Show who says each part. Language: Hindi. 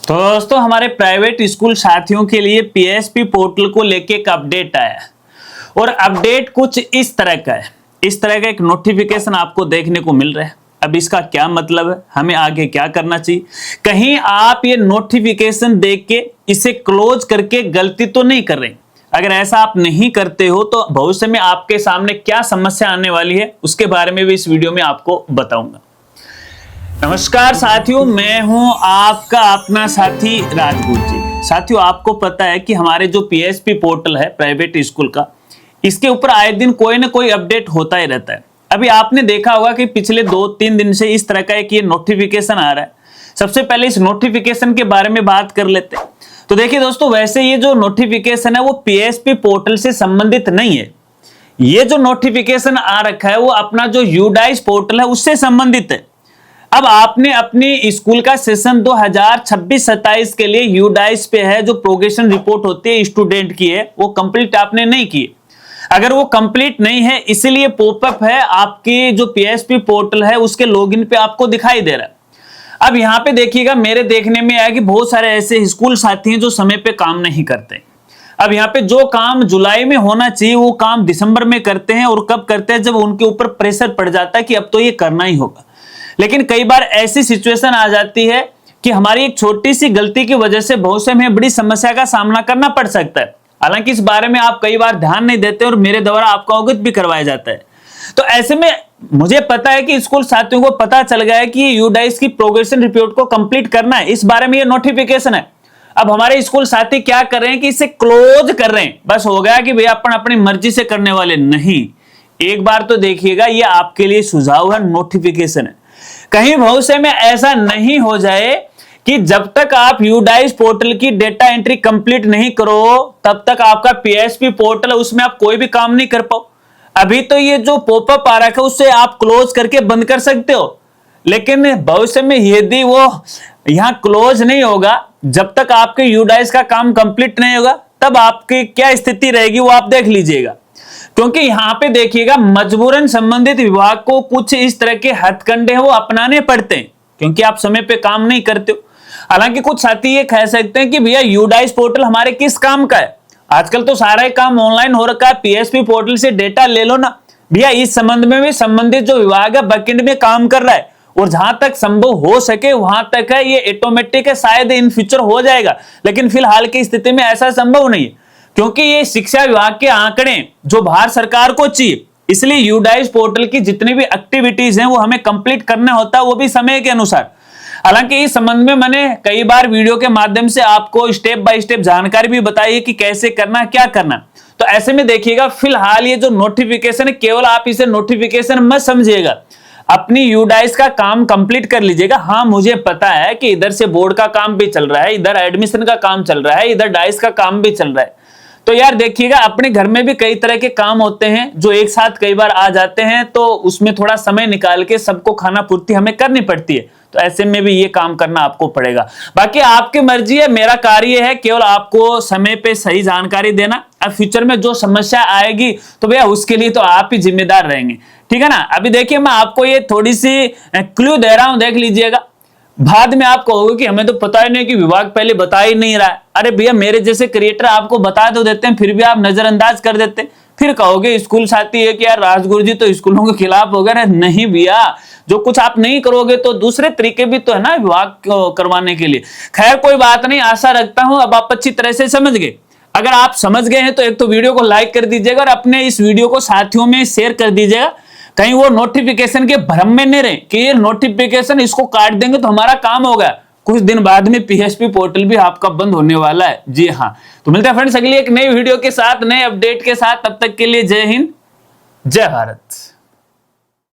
Speaker 1: तो दोस्तों हमारे प्राइवेट स्कूल साथियों के लिए पीएसपी पोर्टल को लेके एक अपडेट आया है और अपडेट कुछ इस तरह का है। इस तरह का एक नोटिफिकेशन आपको देखने को मिल रहा है। अब इसका क्या मतलब है, हमें आगे क्या करना चाहिए, कहीं आप ये नोटिफिकेशन देख के इसे क्लोज करके गलती तो नहीं कर रहे। अगर ऐसा आप नहीं करते हो तो भविष्य में आपके सामने क्या समस्या आने वाली है उसके बारे में भी इस वीडियो में आपको बताऊंगा। नमस्कार साथियों, मैं हूं आपका अपना साथी राजगुरु जी। साथियों, आपको पता है कि हमारे जो पीएसपी पोर्टल है प्राइवेट स्कूल का, इसके ऊपर आए दिन कोई ना कोई अपडेट होता ही रहता है। अभी आपने देखा होगा कि पिछले 2-3 दिन से इस तरह का एक ये नोटिफिकेशन आ रहा है। सबसे पहले इस नोटिफिकेशन के बारे में बात कर लेते हैं। तो देखिए दोस्तों, वैसे ये जो नोटिफिकेशन है वो पीएसपी पोर्टल से संबंधित नहीं है। ये जो नोटिफिकेशन आ रखा है वो अपना जो यूडाइस पोर्टल है उससे संबंधित है। अब आपने अपनी स्कूल का सेशन 2026-27 के लिए यूडाइस पे है, जो प्रोग्रेशन रिपोर्ट होती है स्टूडेंट की है, वो कंप्लीट आपने नहीं की। अगर वो कंप्लीट नहीं है इसलिए पॉपअप है आपकी जो पीएसपी पोर्टल है उसके लॉगिन पे आपको दिखाई दे रहा है। अब यहाँ पे देखिएगा, मेरे देखने में आया कि बहुत सारे ऐसे स्कूल साथी हैं जो समय पे काम नहीं करते। अब यहाँ पे जो काम जुलाई में होना चाहिए वो काम दिसंबर में करते हैं। और कब करते हैं? जब उनके ऊपर प्रेशर पड़ जाता है कि अब तो ये करना ही होगा। लेकिन कई बार ऐसी सिचुएशन आ जाती है कि हमारी एक छोटी सी गलती की वजह से भविष्य में बड़ी समस्या का सामना करना पड़ सकता है। हालांकि इस बारे में आप कई बार ध्यान नहीं देते और मेरे द्वारा आपको अवगत भी करवाया जाता है। तो ऐसे में मुझे पता है कि स्कूल साथियों को पता चल गया है कि यूडाइस की प्रोग्रेशन रिपोर्ट को कंप्लीट करना है, इस बारे में ये नोटिफिकेशन है। अब हमारे स्कूल साथी क्या कर रहे हैं कि इसे क्लोज कर रहे हैं। बस हो गया कि भैया अपन अपनी मर्जी से करने वाले नहीं। एक बार तो देखिएगा, ये आपके लिए सुझाव है, नोटिफिकेशन है। कहीं भविष्य में ऐसा नहीं हो जाए कि जब तक आप यूडाइस पोर्टल की डेटा एंट्री कंप्लीट नहीं करो तब तक आपका पीएसपी पोर्टल है उसमें आप कोई भी काम नहीं कर पाओ। अभी तो ये जो पॉपअप आ रखा है उससे आप क्लोज करके बंद कर सकते हो, लेकिन भविष्य में यदि वो यहां क्लोज नहीं होगा, जब तक आपके यूडाइस का काम कंप्लीट नहीं होगा तब आपकी क्या स्थिति रहेगी वो आप देख लीजिएगा। क्योंकि यहां पे देखिएगा, मजबूरन संबंधित विभाग को कुछ इस तरह के हथकंडे हैं वो अपनाने पड़ते हैं क्योंकि आप समय पे काम नहीं करते हो। हालांकि कुछ साथी ये कह सकते हैं कि भैया यूडाइस पोर्टल हमारे किस काम का है, आजकल तो सारा काम ऑनलाइन हो रखा है, पीएसपी पोर्टल से डेटा ले लो ना। भैया इस संबंध में भी संबंधित जो विभाग है बैकएंड में काम कर रहा है और जहां तक संभव हो सके वहां तक है, ये ऑटोमेटिक है, शायद इन फ्यूचर हो जाएगा, लेकिन फिलहाल की स्थिति में ऐसा संभव नहीं है क्योंकि ये शिक्षा विभाग के आंकड़े जो भारत सरकार को चाहिए। इसलिए यूडाइस पोर्टल की जितनी भी एक्टिविटीज हैं वो हमें कंप्लीट करना होता है, वो भी समय के अनुसार। हालांकि इस संबंध में मैंने कई बार वीडियो के माध्यम से आपको स्टेप बाय स्टेप जानकारी भी बताई है कि कैसे करना, क्या करना। तो ऐसे में देखिएगा, फिलहाल ये जो नोटिफिकेशन है केवल आप इसे नोटिफिकेशन मत समझिएगा, अपनी यूडाइस का काम कंप्लीट कर लीजिएगा। हाँ, मुझे पता है कि इधर से बोर्ड का काम भी चल रहा है, इधर एडमिशन का काम चल रहा है, इधर डाइस का काम भी चल रहा है। तो यार देखिएगा, अपने घर में भी कई तरह के काम होते हैं जो एक साथ कई बार आ जाते हैं, तो उसमें थोड़ा समय निकाल के सबको खाना पूर्ति हमें करनी पड़ती है। तो ऐसे में भी ये काम करना आपको पड़ेगा। बाकी आपकी मर्जी है, मेरा कार्य है केवल आपको समय पे सही जानकारी देना। अब फ्यूचर में जो समस्या आएगी तो भैया उसके लिए तो आप ही जिम्मेदार रहेंगे, ठीक है ना। अभी देखिए, मैं आपको ये थोड़ी सी क्लू दे रहा हूं, देख लीजिएगा। बाद में आप कहोगे कि हमें तो पता ही नहीं, कि विभाग पहले बता ही नहीं रहा है। अरे भैया, मेरे जैसे क्रिएटर आपको बता तो देते हैं, फिर भी आप नजरअंदाज कर देते हैं। फिर कहोगे स्कूल साथी है कि यार राजगुरु जी तो स्कूलों के खिलाफ हो गए। नहीं भैया, जो कुछ आप नहीं करोगे तो दूसरे तरीके भी तो है ना विभाग करवाने के लिए। खैर कोई बात नहीं, आशा रखता हूं अब आप अच्छी तरह से समझ गए। अगर आप समझ गए हैं तो एक तो वीडियो को लाइक कर दीजिएगा और अपने इस वीडियो को साथियों में शेयर कर दीजिएगा। कहीं वो नोटिफिकेशन के भ्रम में नहीं रहे कि ये नोटिफिकेशन इसको काट देंगे तो हमारा काम हो गया। कुछ दिन बाद में पीएसपी पोर्टल भी आपका बंद होने वाला है। जी हाँ, तो मिलते हैं फ्रेंड्स अगली एक नई वीडियो के साथ, नए अपडेट के साथ। तब तक के लिए जय हिंद, जय भारत।